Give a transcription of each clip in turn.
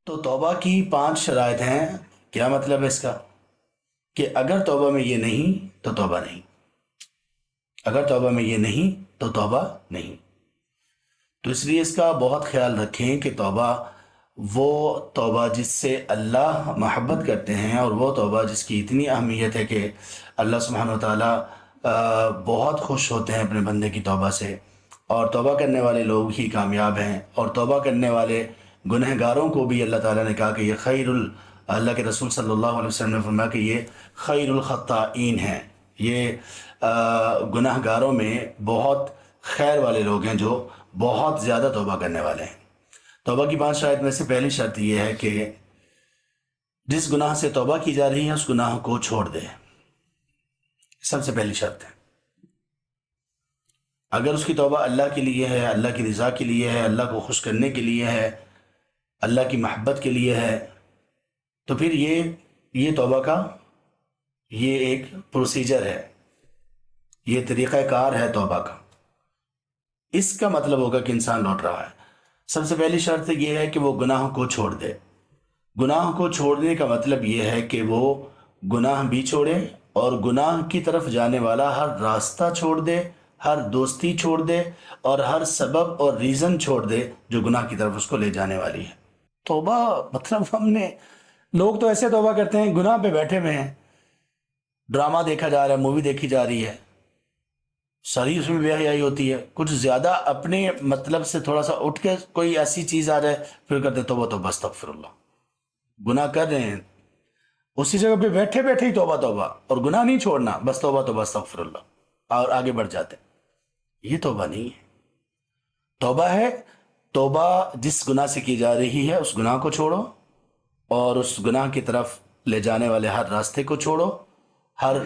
تو توبہ کی 5 شرائط ہیں. کیا مطلب ہے اس کا؟ کہ اگر توبہ میں یہ نہیں تو توبہ نہیں. اگر توبہ میں یہ نہیں تو توبہ نہیں. تو اس لیے اس کا بہت خیال رکھیں کہ توبہ وہ توبہ جس سے اللہ محبت کرتے ہیں، اور وہ توبہ جس کی اتنی اہمیت ہے کہ اللہ سبحانہ و تعالیٰ بہت خوش ہوتے ہیں اپنے بندے کی توبہ سے. اور توبہ کرنے والے لوگ ہی کامیاب ہیں. اور توبہ کرنے والے گنہگاروں کو بھی اللہ تعالیٰ نے کہا کہ یہ اللہ کے رسول صلی اللہ علیہ وسلم نے فرمایا کہ یہ خیر الخطائین ہیں. یہ گناہ گاروں میں بہت خیر والے لوگ ہیں جو بہت زیادہ توبہ کرنے والے ہیں. توبہ کی 5 شرائط میں سے پہلی شرط یہ ہے کہ جس گناہ سے توبہ کی جا رہی ہے اس گناہ کو چھوڑ دے. سب سے پہلی شرط ہے. اگر اس کی توبہ اللہ کے لیے ہے، اللہ کی رضا کے لیے ہے، اللہ کو خوش کرنے کے لیے ہے، اللہ کی محبت کے لیے ہے، تو پھر یہ توبہ کا یہ ایک پروسیجر ہے، یہ طریقہ کار ہے توبہ کا. اس کا مطلب ہوگا کہ انسان لوٹ رہا ہے. سب سے پہلی شرط یہ ہے کہ وہ گناہ کو چھوڑ دے. گناہ کو چھوڑنے کا مطلب یہ ہے کہ وہ گناہ بھی چھوڑے، اور گناہ کی طرف جانے والا ہر راستہ چھوڑ دے، ہر دوستی چھوڑ دے، اور ہر سبب اور ریزن چھوڑ دے جو گناہ کی طرف اس کو لے جانے والی ہے. توبہ مطلب لوگ تو ایسے توبہ کرتے ہیں، گناہ پہ بیٹھے ہوئے ہیں، ڈرامہ دیکھا جا رہا ہے، مووی دیکھی جا رہی ہے، ساری اس میں بے حیائی ہوتی ہے. کچھ زیادہ اپنے مطلب سے تھوڑا سا اٹھ کے کوئی ایسی چیز آ جائے پھر کرتے توبہ استغفر اللہ. گناہ کر رہے ہیں، اسی جگہ پہ بیٹھے بیٹھے ہی توبہ، اور گناہ نہیں چھوڑنا، بس توبہ استغفر اللہ، اور آگے بڑھ جاتے. یہ توبہ نہیں ہے. توبہ ہے توبہ جس گناہ سے کی جا رہی ہے اس گناہ کو چھوڑو، اور اس گناہ کی طرف لے جانے والے ہر راستے کو چھوڑو، ہر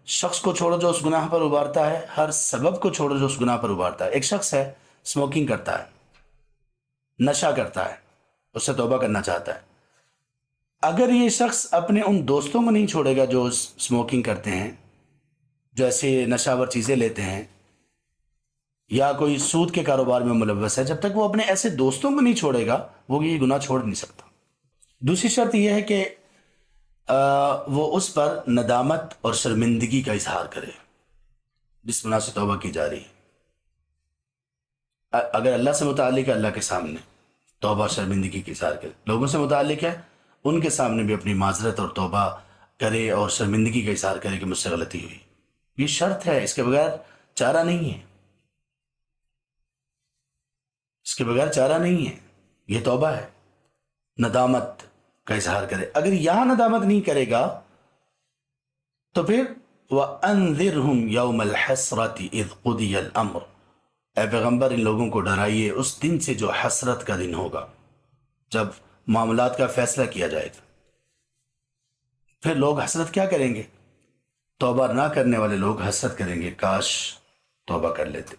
شخص کو چھوڑو جو اس گناہ پر ابھارتا ہے، ہر سبب کو چھوڑو جو اس گناہ پر ابھارتا ہے. ایک شخص ہے اسموکنگ کرتا ہے، نشہ کرتا ہے، اس سے توبہ کرنا چاہتا ہے. اگر یہ شخص اپنے ان دوستوں کو نہیں چھوڑے گا جو اسموکنگ کرتے ہیں، جو ایسے نشاور چیزیں لیتے ہیں، یا کوئی سود کے کاروبار میں ملوث ہے، جب تک وہ اپنے ایسے دوستوں کو نہیں چھوڑے گا وہ یہ گناہ چھوڑ نہیں سکتا. دوسری شرط یہ ہے کہ وہ اس پر ندامت اور شرمندگی کا اظہار کرے جس گناہ سے توبہ کی جا رہی ہے. اگر اللہ سے متعلق ہے، اللہ کے سامنے توبہ اور شرمندگی کا اظہار کرے. لوگوں سے متعلق ہے، ان کے سامنے بھی اپنی معذرت اور توبہ کرے اور شرمندگی کا اظہار کرے کہ مجھ سے غلطی ہوئی. یہ شرط ہے، اس کے بغیر چارہ نہیں ہے. اس کے بغیر چارہ نہیں ہے. یہ توبہ ہے. ندامت کا اظہار کرے. اگر یہاں ندامت نہیں کرے گا تو پھر وَأَنذِرْهُمْ يَوْمَ الْحَسْرَةِ إِذْ قُضِيَ الْأَمْرُ، اے پیغمبر ان لوگوں کو ڈرائیے اس دن سے جو حسرت کا دن ہوگا، جب معاملات کا فیصلہ کیا جائے گا. پھر لوگ حسرت کیا کریں گے؟ توبہ نہ کرنے والے لوگ حسرت کریں گے کاش توبہ کر لیتے.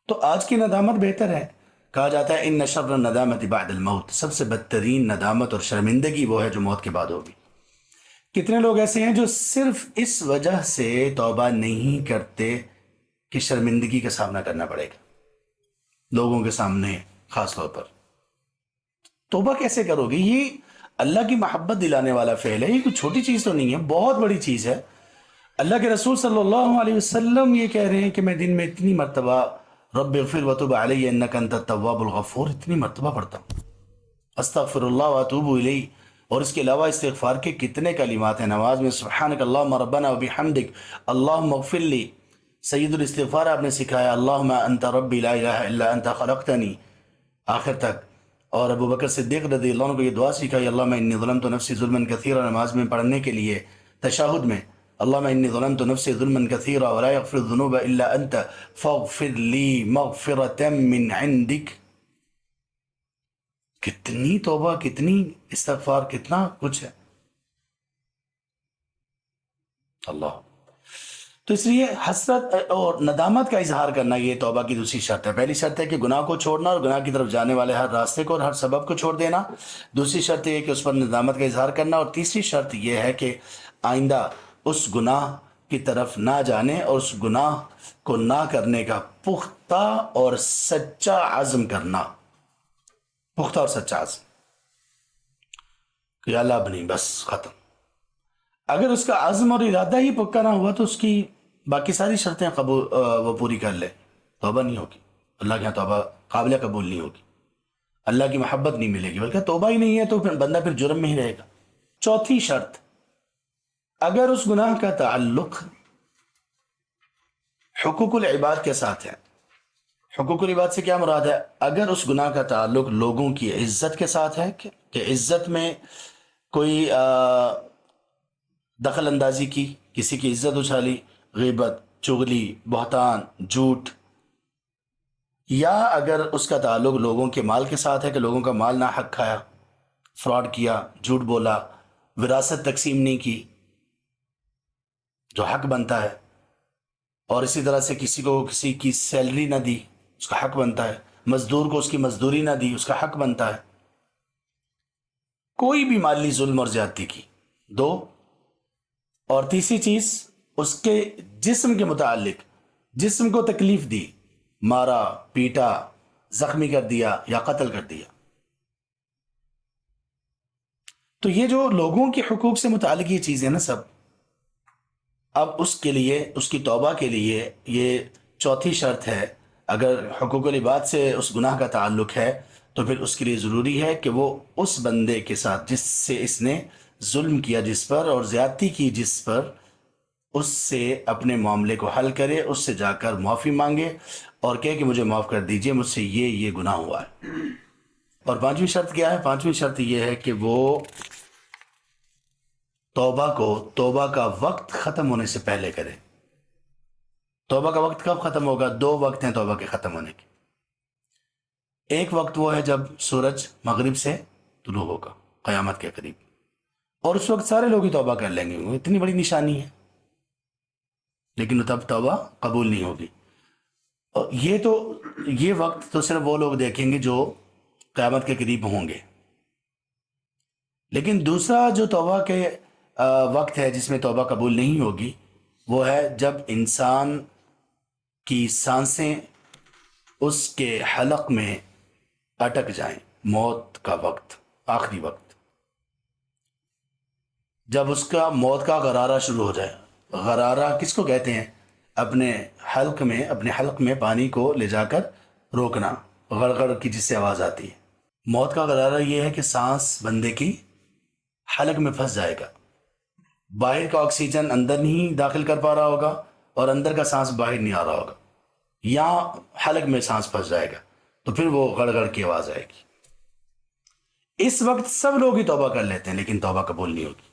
تو آج کی ندامت بہتر ہے. کہا جاتا ہے ان شر الندامت بعد الموت، سب سے بدترین ندامت اور شرمندگی وہ ہے جو موت کے بعد ہوگی. کتنے لوگ ایسے ہیں جو صرف اس وجہ سے توبہ نہیں کرتے کہ شرمندگی کا سامنا کرنا پڑے گا لوگوں کے سامنے، خاص طور پر. توبہ کیسے کرو گے؟ یہ اللہ کی محبت دلانے والا فعل ہے. یہ کوئی چھوٹی چیز تو نہیں ہے، بہت بڑی چیز ہے. اللہ کے رسول صلی اللہ علیہ وسلم یہ کہہ رہے ہیں کہ میں دن میں اتنی مرتبہ رب اغفر وتوب علی انک انت التواب الغفور اتنی مرتبہ پڑھتا ہوں، استغفر اللہ واتوب الیہ. اور اس کے علاوہ استغفار کے کتنے کلمات ہیں نماز میں. سبحانک اللہم ربنا وبحمدک اللہم اغفر لی، سید الاستغفار آپ نے سکھایا، اللہم انت ربی لا الہ الا انت خلقتنی، آخر تک. اور ابو بکر صدیق رضی اللہ عنہ کو یہ دعا سکھائی، اللہم انی ظلمت نفسی ظلما کثیرا، نماز میں پڑھنے کے لیے تشہد میں، اللہم انی ظلمت نفسی ظلما کثیرا ولا یغفر الذنوب الا انت فاغفر لی مغفرة من عندک. کتنی توبہ، کتنی استغفار، کتنا کچھ ہے. اللہ. تو اس لیے حسرت اور ندامت کا اظہار کرنا یہ توبہ کی دوسری شرط ہے. پہلی شرط ہے کہ گناہ کو چھوڑنا اور گناہ کی طرف جانے والے ہر راستے کو اور ہر سبب کو چھوڑ دینا. دوسری شرط یہ ہے کہ اس پر ندامت کا اظہار کرنا. اور تیسری شرط یہ ہے کہ آئندہ اس گناہ کی طرف نہ جانے اور اس گناہ کو نہ کرنے کا پختہ اور سچا عزم کرنا. پختہ اور سچا عزم. کہ یا اللہ اب نہیں، بس ختم. اگر اس کا عزم اور ارادہ ہی پکا نہ ہوا تو اس کی باقی ساری شرطیں وہ پوری کر لے، توبہ نہیں ہوگی. اللہ کے یہاں توبہ قابل قبول نہیں ہوگی، اللہ کی محبت نہیں ملے گی، بلکہ توبہ ہی نہیں ہے تو پھر بندہ پھر جرم میں ہی رہے گا. چوتھی شرط، اگر اس گناہ کا تعلق حقوق العباد کے ساتھ ہے. حقوق العباد سے کیا مراد ہے؟ اگر اس گناہ کا تعلق لوگوں کی عزت کے ساتھ ہے کہ عزت میں کوئی دخل اندازی کی، کسی کی عزت اچھالی، غیبت، چغلی، بہتان، جھوٹ، یا اگر اس کا تعلق لوگوں کے مال کے ساتھ ہے کہ لوگوں کا مال ناحق کھایا، فراڈ کیا، جھوٹ بولا، وراثت تقسیم نہیں کی جو حق بنتا ہے، اور اسی طرح سے کسی کو کسی کی سیلری نہ دی، اس کا حق بنتا ہے، مزدور کو اس کی مزدوری نہ دی، اس کا حق بنتا ہے، کوئی بھی مالی ظلم اور زیادتی کی. دو، اور تیسری چیز، اس کے جسم کے متعلق، جسم کو تکلیف دی، مارا، پیٹا، زخمی کر دیا یا قتل کر دیا. تو یہ جو لوگوں کے حقوق سے متعلق یہ چیزیں نا سب، اب اس کے لیے، اس کی توبہ کے لیے یہ چوتھی شرط ہے. اگر حقوق العباد سے اس گناہ کا تعلق ہے تو پھر اس کے لیے ضروری ہے کہ وہ اس بندے کے ساتھ جس سے اس نے ظلم کیا جس پر اور زیادتی کی جس پر، اس سے اپنے معاملے کو حل کرے، اس سے جا کر معافی مانگے اور کہے کہ مجھے معاف کر دیجئے، مجھ سے یہ گناہ ہوا ہے. اور پانچویں شرط کیا ہے؟ پانچویں شرط یہ ہے کہ وہ توبہ کا وقت ختم ہونے سے پہلے کرے. توبہ کا وقت کب ختم ہوگا؟ دو وقت ہیں توبہ کے ختم ہونے کے. ایک وقت وہ ہے جب سورج مغرب سے طلوع ہوگا قیامت کے قریب، اور اس وقت سارے لوگ ہی توبہ کر لیں گے، وہ اتنی بڑی نشانی ہے، لیکن تب توبہ قبول نہیں ہوگی. اور یہ وقت تو صرف وہ لوگ دیکھیں گے جو قیامت کے قریب ہوں گے. لیکن دوسرا جو توبہ کے وقت ہے جس میں توبہ قبول نہیں ہوگی، وہ ہے جب انسان کی سانسیں اس کے حلق میں اٹک جائیں. موت کا وقت، آخری وقت، جب اس کا موت کا غرارہ شروع ہو جائے. غرارہ کس کو کہتے ہیں؟ اپنے حلق میں پانی کو لے جا کر روکنا، غڑغڑ کی جس سے آواز آتی ہے. موت کا غرارہ یہ ہے کہ سانس بندے کی حلق میں پھنس جائے گا، باہر کا آکسیجن اندر نہیں داخل کر پا رہا ہوگا اور اندر کا سانس باہر نہیں آ رہا ہوگا، یا حلق میں سانس پھنس جائے گا، تو پھر وہ گڑگڑ کی آواز آئے گی. اس وقت سب لوگ ہی توبہ کر لیتے ہیں لیکن توبہ قبول نہیں ہوگی.